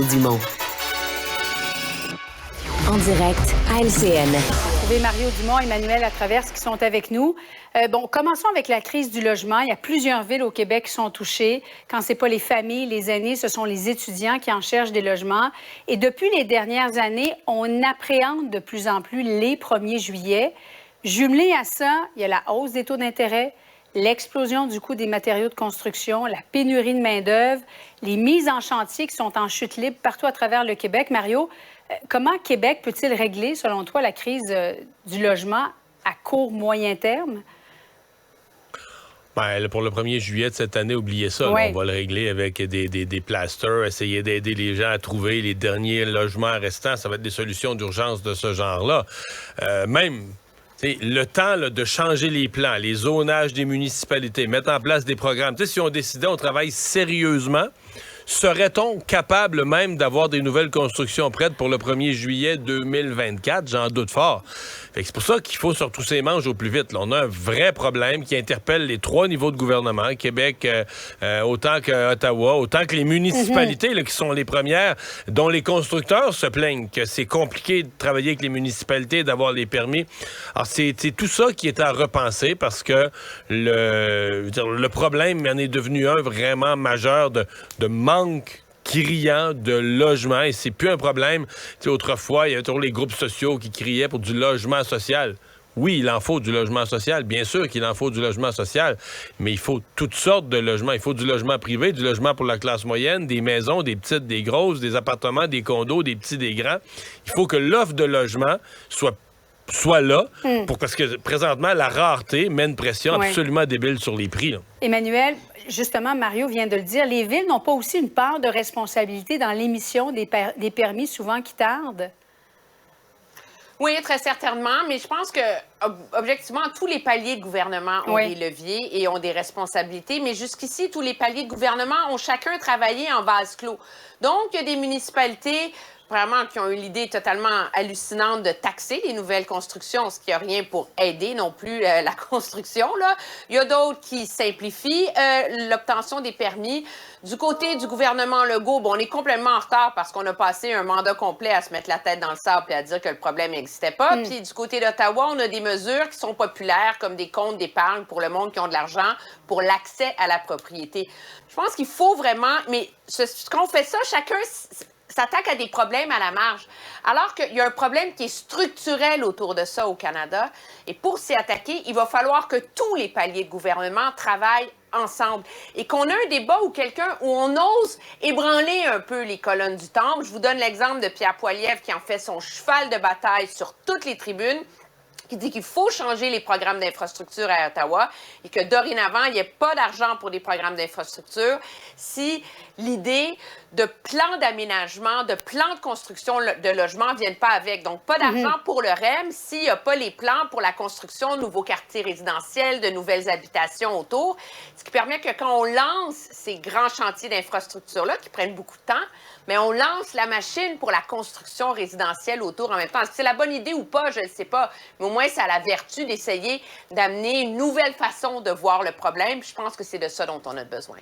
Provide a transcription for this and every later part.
Dumont. En direct à LCN. Mario Dumont, Emmanuel Latraverse qui sont avec nous. Commençons avec la crise du logement. Il y a plusieurs villes au Québec qui sont touchées. Quand ce n'est pas les familles, les aînés, ce sont les étudiants qui en cherchent des logements. Et depuis les dernières années, on appréhende de plus en plus les 1er juillet. Jumelé à ça, il y a la hausse des taux d'intérêt, l'explosion du coût des matériaux de construction, la pénurie de main-d'œuvre, les mises en chantier qui sont en chute libre partout à travers le Québec. Mario, comment Québec peut-il régler, selon toi, la crise du logement à court, moyen terme? Pour le 1er juillet de cette année, oubliez ça. Oui. Là, on va le régler avec des plasters, essayer d'aider les gens à trouver les derniers logements restants. Ça va être des solutions d'urgence de ce genre-là. Le temps là, de changer les plans, les zonages des municipalités, mettre en place des programmes. Si on décidait, on travaille sérieusement, serait-on capable même d'avoir des nouvelles constructions prêtes pour le 1er juillet 2024? J'en doute fort. C'est pour ça qu'il faut se retrousser les manches au plus vite. Là, on a un vrai problème qui interpelle les 3 niveaux de gouvernement, Québec, autant qu'Ottawa, autant que les municipalités là, qui sont les premières, dont les constructeurs se plaignent que c'est compliqué de travailler avec les municipalités, d'avoir les permis. Alors, c'est tout ça qui est à repenser parce que le problème en est devenu un vraiment majeur de manque criant de logement, et c'est plus un problème. Autrefois, il y avait toujours les groupes sociaux qui criaient pour du logement social. Oui, il en faut du logement social, bien sûr qu'il en faut du logement social, mais il faut toutes sortes de logements. Il faut du logement privé, du logement pour la classe moyenne, des maisons, des petites, des grosses, des appartements, des condos, des petits, des grands. Il faut que l'offre de logement soit là, parce que présentement, la rareté met une pression absolument débile sur les prix. Là. Emmanuel, justement, Mario vient de le dire, les villes n'ont pas aussi une part de responsabilité dans l'émission des permis souvent qui tardent? Oui, très certainement, mais je pense que, objectivement, tous les paliers de gouvernement ont des leviers et ont des responsabilités, mais jusqu'ici, tous les paliers de gouvernement ont chacun travaillé en vase clos. Donc, il y a des municipalités vraiment qui ont eu l'idée totalement hallucinante de taxer les nouvelles constructions, ce qui n'a rien pour aider non plus la construction. Là. Il y a d'autres qui simplifient l'obtention des permis. Du côté du gouvernement Legault, on est complètement en retard parce qu'on a passé un mandat complet à se mettre la tête dans le sable et à dire que le problème n'existait pas. Puis du côté d'Ottawa, on a des mesures qui sont populaires comme des comptes d'épargne pour le monde qui ont de l'argent pour l'accès à la propriété. Je pense qu'il faut vraiment... Mais quand on fait ça, chacun s'attaque à des problèmes à la marge. Alors qu'il y a un problème qui est structurel autour de ça au Canada. Et pour s'y attaquer, il va falloir que tous les paliers de gouvernement travaillent ensemble. Et qu'on a un débat où on ose ébranler un peu les colonnes du temple. Je vous donne l'exemple de Pierre Poilievre qui en fait son cheval de bataille sur toutes les tribunes, qui dit qu'il faut changer les programmes d'infrastructure à Ottawa et que dorénavant, il n'y ait pas d'argent pour des programmes d'infrastructure si l'idée de plans d'aménagement, de plans de construction de logements ne viennent pas avec. Donc, pas d'argent pour le REM s'il n'y a pas les plans pour la construction de nouveaux quartiers résidentiels, de nouvelles habitations autour. Ce qui permet que quand on lance ces grands chantiers d'infrastructure-là, qui prennent beaucoup de temps, mais on lance la machine pour la construction résidentielle autour en même temps. Est-ce que c'est la bonne idée ou pas? Je ne sais pas. Mais au moins, ça a la vertu d'essayer d'amener une nouvelle façon de voir le problème. Je pense que c'est de ça dont on a besoin.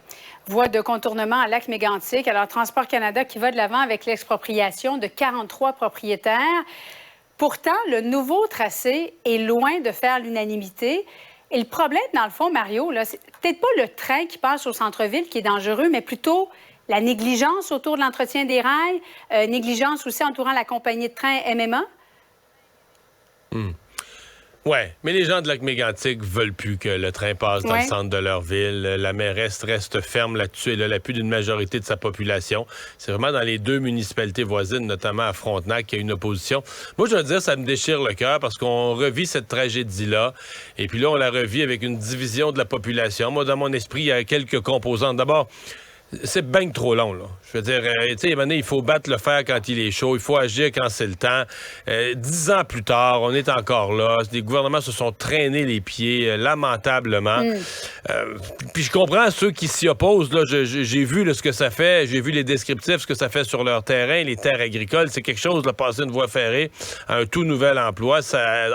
Voie de contournement à Lac-Mégantic. Alors, Transport Canada qui va de l'avant avec l'expropriation de 43 propriétaires. Pourtant, le nouveau tracé est loin de faire l'unanimité. Et le problème, dans le fond, Mario, là, c'est peut-être pas le train qui passe au centre-ville qui est dangereux, mais plutôt la négligence autour de l'entretien des rails, négligence aussi entourant la compagnie de train MMA. Oui, mais les gens de Lac-Mégantic veulent plus que le train passe dans le centre de leur ville. La mairesse reste ferme là-dessus. Elle a l'appui d'une majorité de sa population. C'est vraiment dans les 2 municipalités voisines, notamment à Frontenac, qu'il y a une opposition. Moi, je veux dire, ça me déchire le cœur parce qu'on revit cette tragédie-là. Et puis là, on la revit avec une division de la population. Moi, dans mon esprit, il y a quelques composantes. D'abord, c'est bien trop long, là. Je veux dire, tu sais, il faut battre le fer quand il est chaud, il faut agir quand c'est le temps. 10 ans plus tard, on est encore là. Les gouvernements se sont traînés les pieds, lamentablement. Puis je comprends ceux qui s'y opposent, là. J'ai vu là, ce que ça fait, j'ai vu les descriptifs, ce que ça fait sur leur terrain, les terres agricoles. C'est quelque chose, de passer une voie ferrée à un tout nouvel emploi.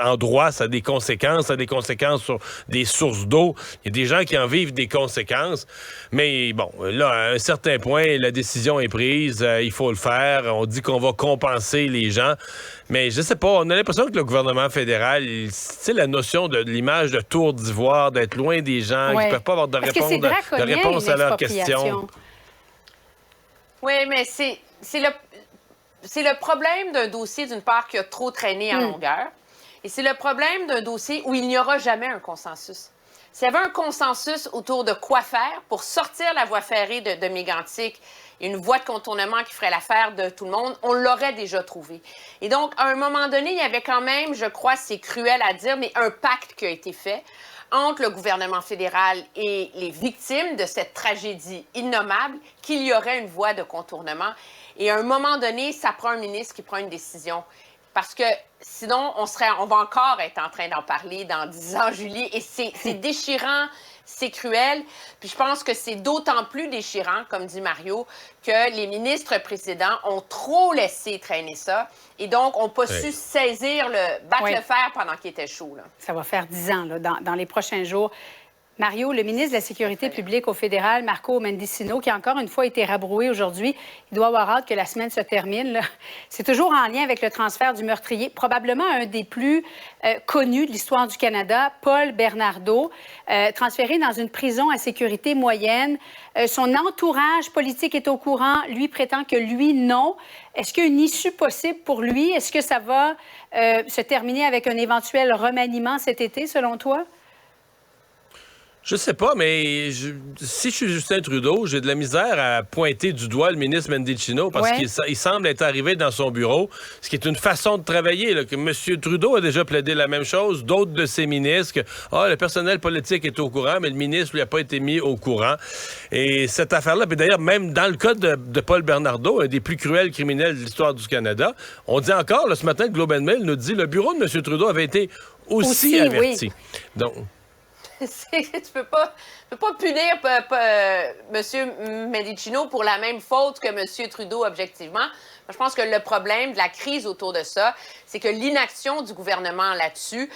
En droit, ça a des conséquences. Ça a des conséquences sur des sources d'eau. Il y a des gens qui en vivent des conséquences. Mais bon, là, à un certain point, la décision est prise, il faut le faire. On dit qu'on va compenser les gens. Mais je sais pas, on a l'impression que le gouvernement fédéral, tu sais, la notion de l'image de tour d'ivoire, d'être loin des gens, qu'ils ne peuvent pas avoir de réponse à leurs questions. Oui, mais c'est le problème d'un dossier, d'une part, qui a trop traîné en longueur. Et c'est le problème d'un dossier où il n'y aura jamais un consensus. S'il y avait un consensus autour de quoi faire pour sortir la voie ferrée de Mégantic, une voie de contournement qui ferait l'affaire de tout le monde, on l'aurait déjà trouvé. Et donc, à un moment donné, il y avait quand même, je crois, c'est cruel à dire, mais un pacte qui a été fait entre le gouvernement fédéral et les victimes de cette tragédie innommable, qu'il y aurait une voie de contournement. Et à un moment donné, ça prend un ministre qui prend une décision. Parce que sinon, on va encore être en train d'en parler dans 10 ans, Julie, et c'est déchirant, c'est cruel. Puis je pense que c'est d'autant plus déchirant, comme dit Mario, que les ministres précédents ont trop laissé traîner ça et donc n'ont pas su saisir battre le fer pendant qu'il était chaud. Là. Ça va faire 10 ans, là, dans les prochains jours. Mario, le ministre de la Sécurité publique au fédéral, Marco Mendicino, qui a encore une fois été rabroué aujourd'hui, il doit avoir hâte que la semaine se termine. C'est toujours en lien avec le transfert du meurtrier, probablement un des plus connus de l'histoire du Canada, Paul Bernardo, transféré dans une prison à sécurité moyenne. Son entourage politique est au courant. Lui prétend que lui, non. Est-ce qu'il y a une issue possible pour lui? Est-ce que ça va se terminer avec un éventuel remaniement cet été, selon toi? Je sais pas, mais si je suis Justin Trudeau, j'ai de la misère à pointer du doigt le ministre Mendicino parce qu'il semble être arrivé dans son bureau, ce qui est une façon de travailler. Là, que M. Trudeau a déjà plaidé la même chose, d'autres de ses ministres, que le personnel politique est au courant, mais le ministre lui a pas été mis au courant. Et cette affaire-là, puis d'ailleurs, même dans le cas de Paul Bernardo, un des plus cruels criminels de l'histoire du Canada, on dit encore, là, ce matin, le Globe and Mail nous dit le bureau de M. Trudeau avait été aussi averti. Oui. Donc... Tu peux pas punir M. Mendicino pour la même faute que M. Trudeau, objectivement. Je pense que le problème de la crise autour de ça, c'est que l'inaction du gouvernement là-dessus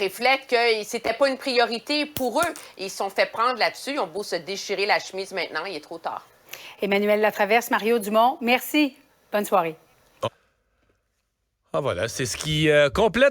reflète que c'était pas une priorité pour eux. Ils se sont fait prendre là-dessus. Ils ont beau se déchirer la chemise maintenant, il est trop tard. Emmanuel Latraverse, Mario Dumont, merci. Bonne soirée. Ah voilà, c'est ce qui complète